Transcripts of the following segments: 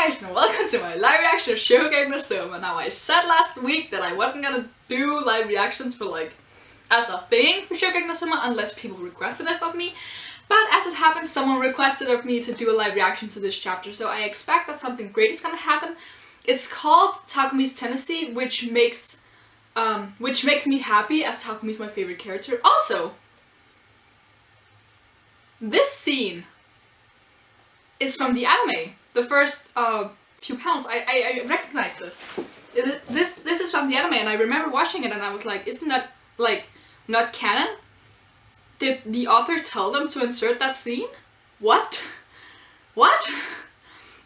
guys, and welcome to my live reaction of Shokugeki no Soma. Now, I said last week that I wasn't gonna do live reactions for as a thing for Shokugeki no Soma unless people requested it of me. But as it happens, someone requested of me to do a live reaction to this chapter, so I expect that something great is gonna happen. It's called Takumi's Tenancy, which makes me happy as Takumi's my favorite character. Also, this scene is from the anime. The first few panels, I recognize this. This is from the anime, and I remember watching it and I was like, isn't that not canon? Did the author tell them to insert that scene? What? What?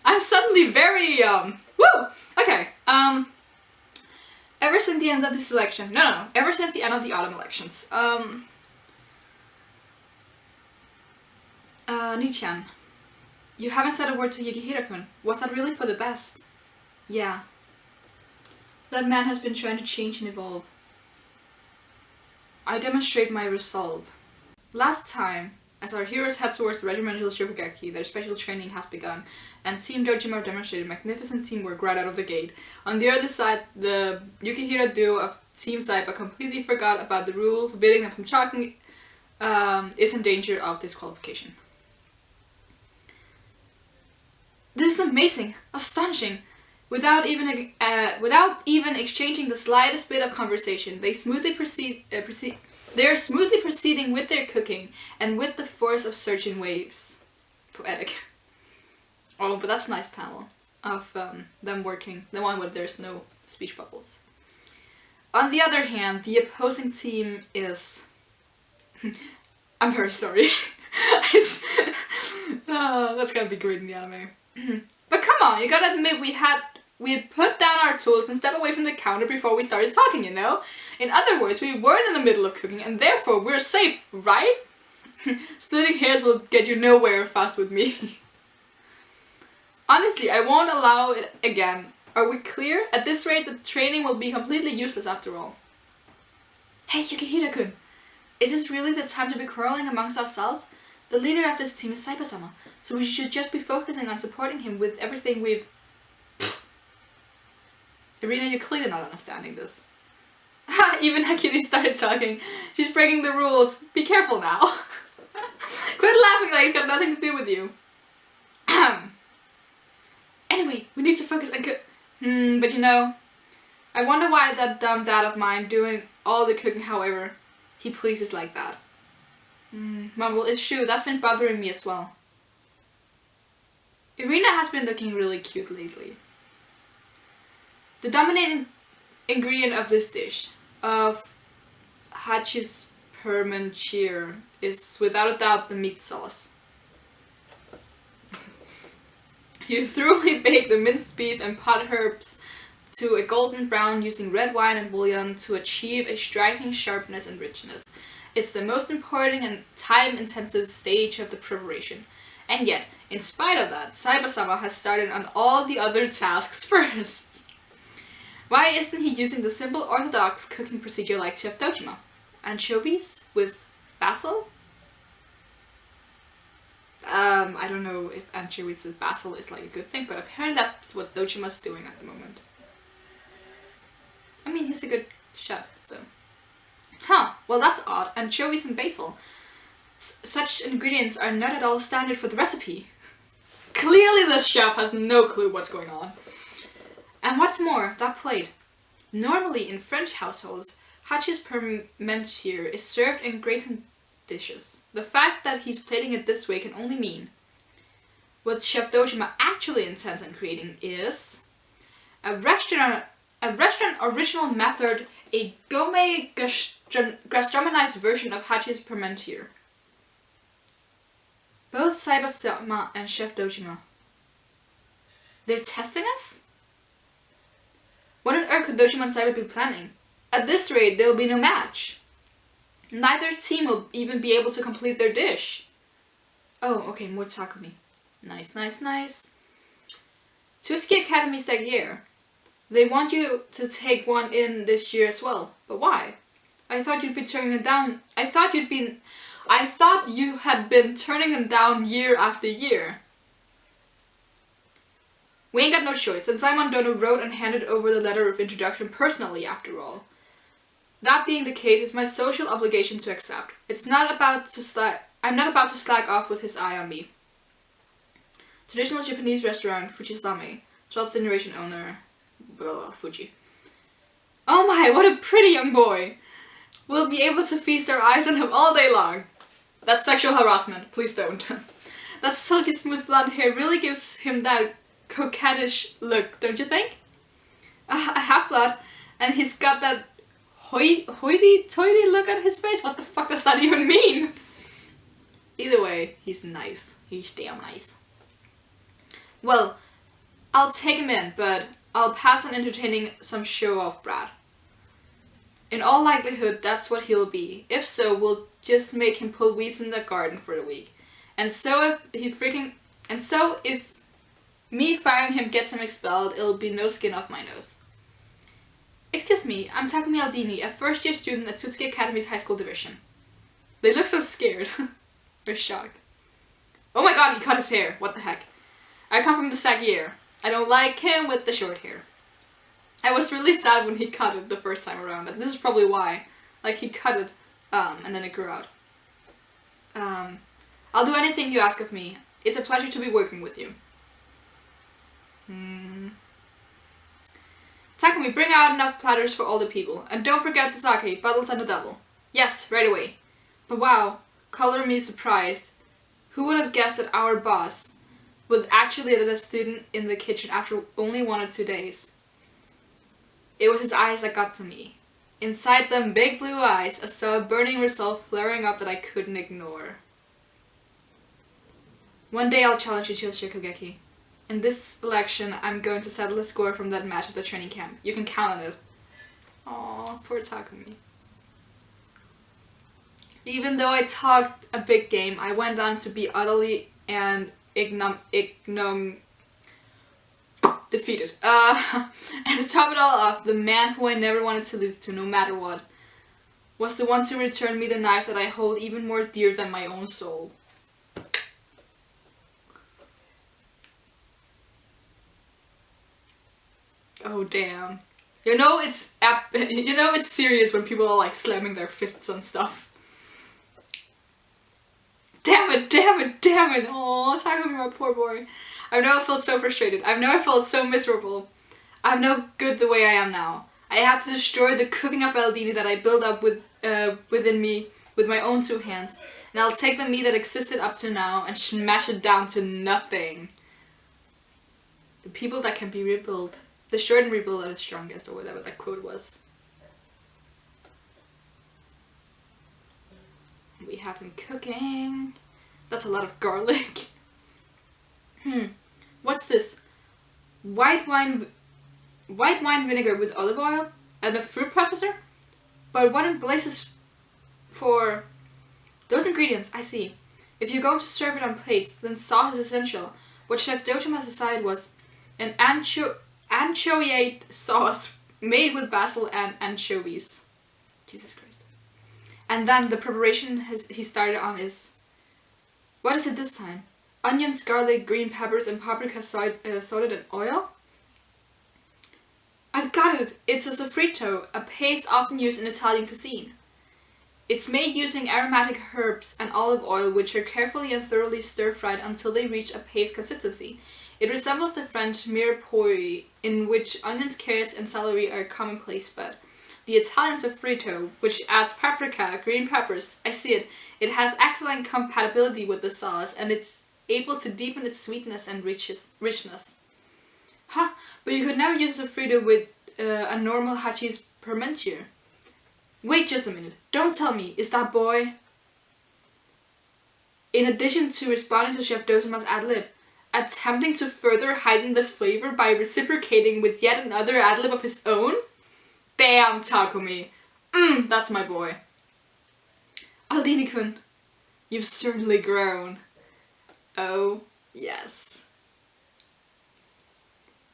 I'm suddenly very woo! Okay, ever since the end of this election, no, ever since the end of the autumn elections, Nichan, you haven't said a word to Yukihira-kun. Was that really for the best? Yeah. That man has been trying to change and evolve. I demonstrate my resolve. Last time, as our heroes head towards the regimental Shokugeki, their special training has begun, and Team Dojima demonstrated magnificent teamwork right out of the gate. On the other side, the Yukihira duo of Team Saiba completely forgot about the rule forbidding them from talking, is in danger of disqualification. This is amazing, astonishing. Without even exchanging the slightest bit of conversation, they are smoothly proceeding with their cooking and with the force of surging waves. Poetic. Oh, but that's a nice panel of them working. The one where there's no speech bubbles. On the other hand, the opposing team is... I'm very sorry. That's gonna be great in the anime. But come on, you gotta admit we had put down our tools and stepped away from the counter before we started talking, you know? In other words, we weren't in the middle of cooking and therefore we're safe, right? Splitting hairs will get you nowhere fast with me. Honestly, I won't allow it again. Are we clear? At this rate, the training will be completely useless after all. Hey, Yukihira-kun! Is this really the time to be quarreling amongst ourselves? The leader of this team is Saiba-sama, so we should just be focusing on supporting him with everything we've... Irina, you're clearly not understanding this. Ha! Even Akiri started talking. She's breaking the rules. Be careful now. Quit laughing like it's got nothing to do with you. Anyway, we need to focus on but you know, I wonder why that dumb dad of mine doing all the cooking however he pleases like that. Well, it's true, that's been bothering me as well. Irina has been looking really cute lately. The dominating ingredient of this dish, of Hachi's parmentier, is without a doubt the meat sauce. You thoroughly bake the minced beef and pot herbs to a golden brown using red wine and bouillon to achieve a striking sharpness and richness. It's the most important and time-intensive stage of the preparation. And yet, in spite of that, Saiba-sama has started on all the other tasks first. Why isn't he using the simple orthodox cooking procedure like Chef Dojima? Anchovies with basil? I don't know if anchovies with basil is like a good thing, but apparently that's what Dojima's doing at the moment. I mean, he's a good chef, so... Huh, well that's odd. Anchovies and basil. Such ingredients are not at all standard for the recipe. Clearly this chef has no clue what's going on. And what's more, that plate. Normally in French households, Hachi's parmentier is served in gratin dishes. The fact that he's plating it this way can only mean what Chef Dojima actually intends on creating is a restaurant original method, a gourmet gastronomized version of Hachi's parmentier. Both Saiba-sama and Chef Dojima. They're testing us? What on earth could Dojima and Saiba be planning? At this rate, there will be no match. Neither team will even be able to complete their dish. Oh, okay, more Takumi. Nice, nice, nice. Tutsuki Academy's that year. They want you to take one in this year as well. But why? I thought you'd be turning it down. I thought you had been turning them down year after year. We ain't got no choice, and Simon Dono wrote and handed over the letter of introduction personally, after all. That being the case, it's my social obligation to accept. I'm not about to slack off with his eye on me. Traditional Japanese restaurant, Fujisame, 12th generation owner, blah, blah, Fuji. Oh my, what a pretty young boy! We'll be able to feast our eyes on him all day long. That's sexual harassment, please don't. That silky smooth blonde hair really gives him that coquettish look, don't you think? A half-blood, and he's got that hoity-toity look on his face. What the fuck does that even mean? Either way, he's nice. He's damn nice. Well, I'll take him in, but I'll pass on entertaining some show-off brat. In all likelihood, that's what he'll be. If so, we'll just make him pull weeds in the garden for a week. And so if me firing him gets him expelled, it'll be no skin off my nose. Excuse me, I'm Takumi Aldini, a first-year student at Tsutsuki Academy's high school division. They look so scared. They're shocked. Oh my god, he cut his hair. What the heck? I come from the sag year. I don't like him with the short hair. I was really sad when he cut it the first time around, and this is probably why. Like, he cut it, and then it grew out. I'll do anything you ask of me. It's a pleasure to be working with you. Takumi, bring out enough platters for all the people. And don't forget the sake, bottles and a double. Yes, right away. But wow, color me surprised. Who would have guessed that our boss would actually let a student in the kitchen after only 1 or 2 days? It was his eyes that got to me. Inside them big blue eyes, I saw a burning resolve flaring up that I couldn't ignore. One day I'll challenge you to Shokugeki. In this election, I'm going to settle the score from that match at the training camp. You can count on it. Aww, poor Takumi. Even though I talked a big game, I went on to be utterly and defeated. And to top it all off, the man who I never wanted to lose to, no matter what, was the one to return me the knife that I hold even more dear than my own soul. Oh damn. You know it's serious when people are like slamming their fists on stuff. Damn it, damn it, damn it. Aw, Takumi, my poor boy. I've never felt so frustrated. I've never felt so miserable. I'm no good the way I am now. I had to destroy the cooking of Aldini that I built up within me with my own 2 hands. And I'll take the me that existed up to now and smash it down to nothing. The people that can be rebuilt. The short and rebuild are the strongest, or whatever that quote was. We have him cooking. That's a lot of garlic. What's this? White wine vinegar with olive oil and a fruit processor? But what in blazes for those ingredients? I see. If you're going to serve it on plates, then sauce is essential. What Chef Dojima decided was an anchovy sauce made with basil and anchovies. Jesus Christ. And then the preparation he started on is... What is it this time? Onions, garlic, green peppers, and paprika sauteed in oil? I've got it! It's a sofrito, a paste often used in Italian cuisine. It's made using aromatic herbs and olive oil, which are carefully and thoroughly stir-fried until they reach a paste consistency. It resembles the French mirepoix, in which onions, carrots, and celery are commonplace, but the Italian sofrito, which adds paprika, green peppers, I see it. It has excellent compatibility with the sauce, and it's able to deepen its sweetness and richness. Huh, but you could never use a sofrito with a normal hachis parmentier. Wait just a minute. Don't tell me, is that boy... In addition to responding to Chef Dojima's ad-lib, attempting to further heighten the flavor by reciprocating with yet another ad-lib of his own? Damn, Takumi. That's my boy. Aldini-kun, you've certainly grown. Oh, yes.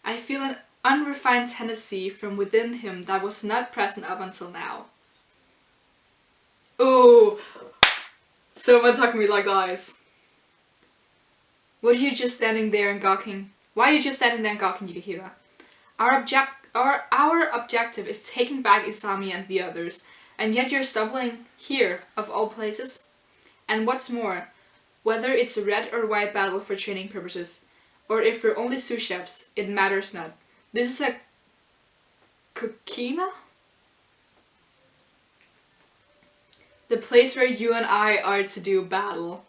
I feel an unrefined tenancy from within him that was not present up until now. Ooh, Soma Takumi like eyes. What are you just standing there and gawking? Why are you just standing there and gawking, Yukihira? Our objective is taking back Isami and the others, and yet you're stumbling here, of all places? And what's more, whether it's a red or white battle for training purposes, or if we're only sous chefs, it matters not. This is a Kukina? The place where you and I are to do battle.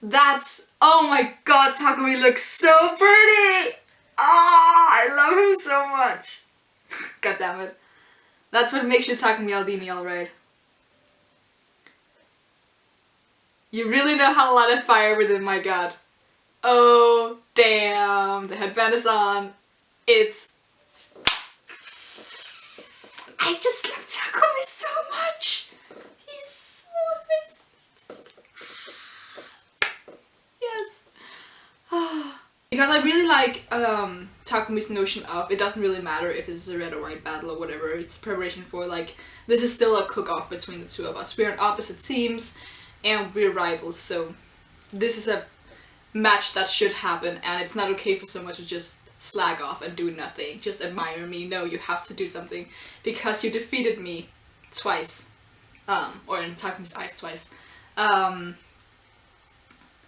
That's... oh my god, Takumi looks so pretty! Ah, I love him so much. God damn it. That's what makes you Takumi Aldini, alright. You really know how to light a fire within, my god. Oh, damn. The headband is on. It's... I just love Takumi so much. He's so amazing. Yes. Because I really like Takumi's notion of it doesn't really matter if this is a red or white battle or whatever. It's preparation for, like, this is still a cook-off between the two of us. We're on opposite teams and we're rivals, so this is a match that should happen, and it's not okay for someone to just slag off and do nothing, just admire me. No, you have to do something because you defeated me twice, or in Takumi's eyes twice.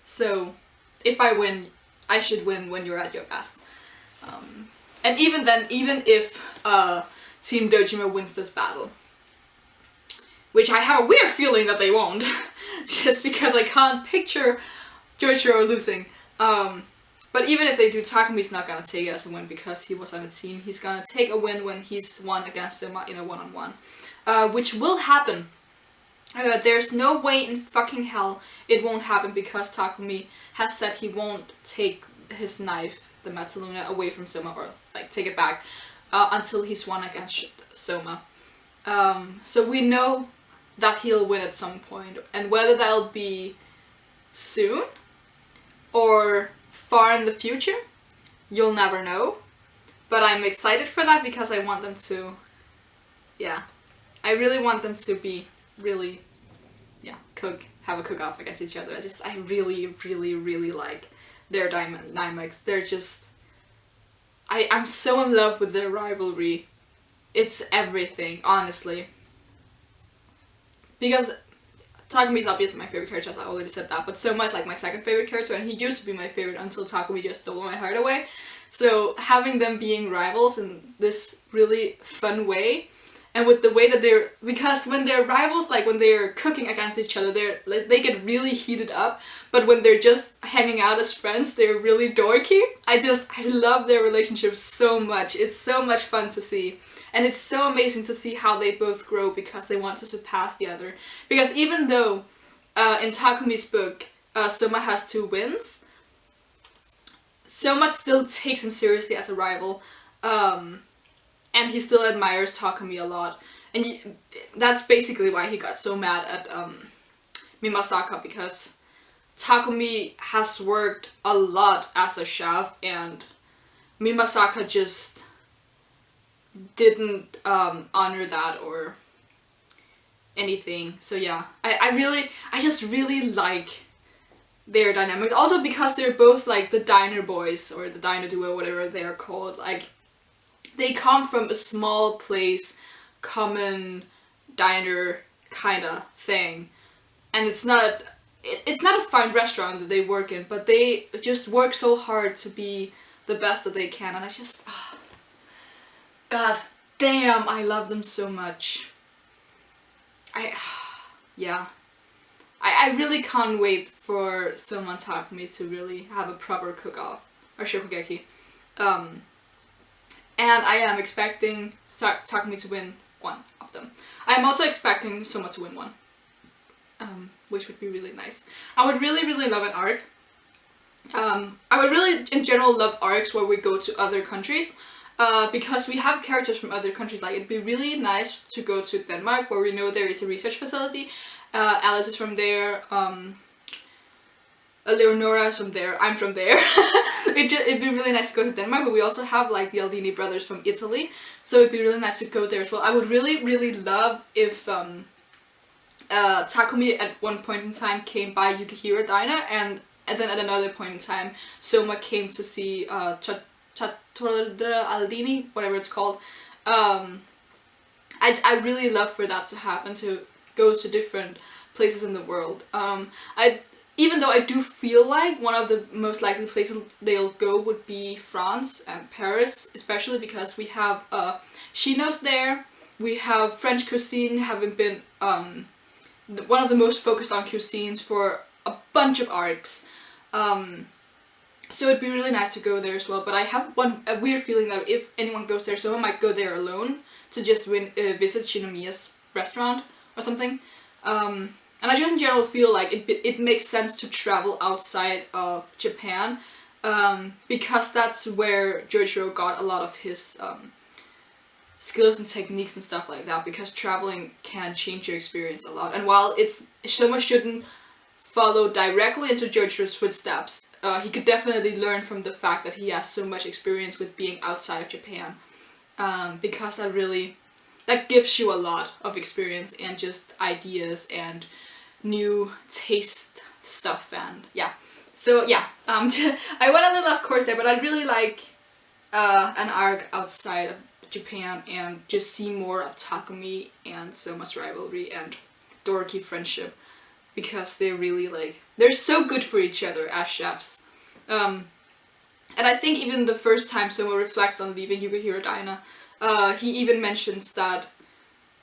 So if I win, I should win when you're at your best. And even then, even if Team Dojima wins this battle, which I have a weird feeling that they won't, just because I can't picture Joichiro losing. But even if they do, Takumi's not gonna take it as a win because he was on a team. He's gonna take a win when he's won against Soma in a one-on-one. Which will happen. There's no way in fucking hell it won't happen because Takumi has said he won't take his knife, the Metaluna, away from Soma, or like take it back, until he's won against Soma. So we know that he'll win at some point, and whether that'll be soon or far in the future, you'll never know. But I'm excited for that because I want them to, yeah, I really want them to be really, yeah, have a cook-off against each other. I really, really, really like their dynamics. They're just, I'm so in love with their rivalry. It's everything, honestly. Because Takumi is obviously my favorite character, as I already said that, but Soma is like my second favorite character, and he used to be my favorite until Takumi just stole my heart away. So having them being rivals in this really fun way, and with the way that they're, because when they're rivals, like when they're cooking against each other, they get really heated up, but when they're just hanging out as friends, they're really dorky. I love their relationship so much. It's so much fun to see. And it's so amazing to see how they both grow because they want to surpass the other. Because even though in Takumi's book, Soma has 2 wins, Soma still takes him seriously as a rival. And he still admires Takumi a lot. And that's basically why he got so mad at Mimasaka, because Takumi has worked a lot as a chef and Mimasaka just didn't honor that or anything. So yeah, I just really like their dynamics. Also because they're both like the diner boys or the diner duo, whatever they are called. Like, they come from a small place, common diner kind of thing. And it's not a fine restaurant that they work in, but they just work so hard to be the best that they can, and I just, god damn, I love them so much. Yeah. I really can't wait for Soma and Takumi to really have a proper cook-off, or Shokugeki. And I am expecting Takumi to win one of them. I am also expecting Soma to win one. Which would be really nice. I would really, really love an arc. I would really, in general, love arcs where we go to other countries. Because we have characters from other countries. Like, it'd be really nice to go to Denmark, where we know there is a research facility. Alice is from there. Leonora is from there. I'm from there. It'd be really nice to go to Denmark, but we also have like the Aldini brothers from Italy, so it'd be really nice to go there as well. I would really, really love if Takumi at one point in time came by Yukihira Diner and and then at another point in time, Soma came to see Aldini, whatever it's called. I really love for that to happen, to go to different places in the world. Even though I do feel like one of the most likely places they'll go would be France and Paris, especially because we have Chinos there, we have French cuisine having been one of the most focused on cuisines for a bunch of arcs. So it'd be really nice to go there as well, but I have a weird feeling that if anyone goes there, someone might go there alone to just visit Shinomiya's restaurant or something. And I just in general feel like it makes sense to travel outside of Japan, because that's where Joichiro got a lot of his skills and techniques and stuff like that, because traveling can change your experience a lot. And while Soma shouldn't follow directly into Joichiro's footsteps, he could definitely learn from the fact that he has so much experience with being outside of Japan, because that gives you a lot of experience and just ideas and new taste stuff. And yeah, so yeah, I went a little off course there, but I really like an arc outside of Japan and just see more of Takumi and Soma's rivalry and Dorky friendship, because they're so good for each other as chefs. And I think even the first time Soma reflects on leaving Yukihiro Daina, he even mentions that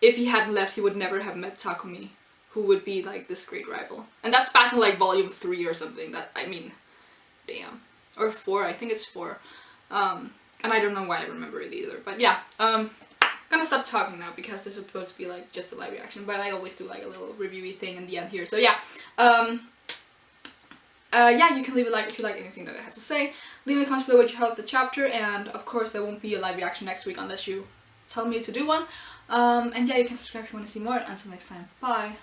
if he hadn't left, he would never have met Takumi, who would be like this great rival. And that's back in like volume 3 or something. Damn. Or 4, I think it's 4. And I don't know why I remember it either. But yeah, I'm gonna stop talking now because this is supposed to be like just a live reaction, but I always do like a little reviewy thing in the end here. So yeah, yeah, you can leave a like if you like anything that I had to say. Leave in the comments below what you thought of the chapter, and of course there won't be a live reaction next week unless you tell me to do one. And yeah, you can subscribe if you want to see more. Until next time, bye!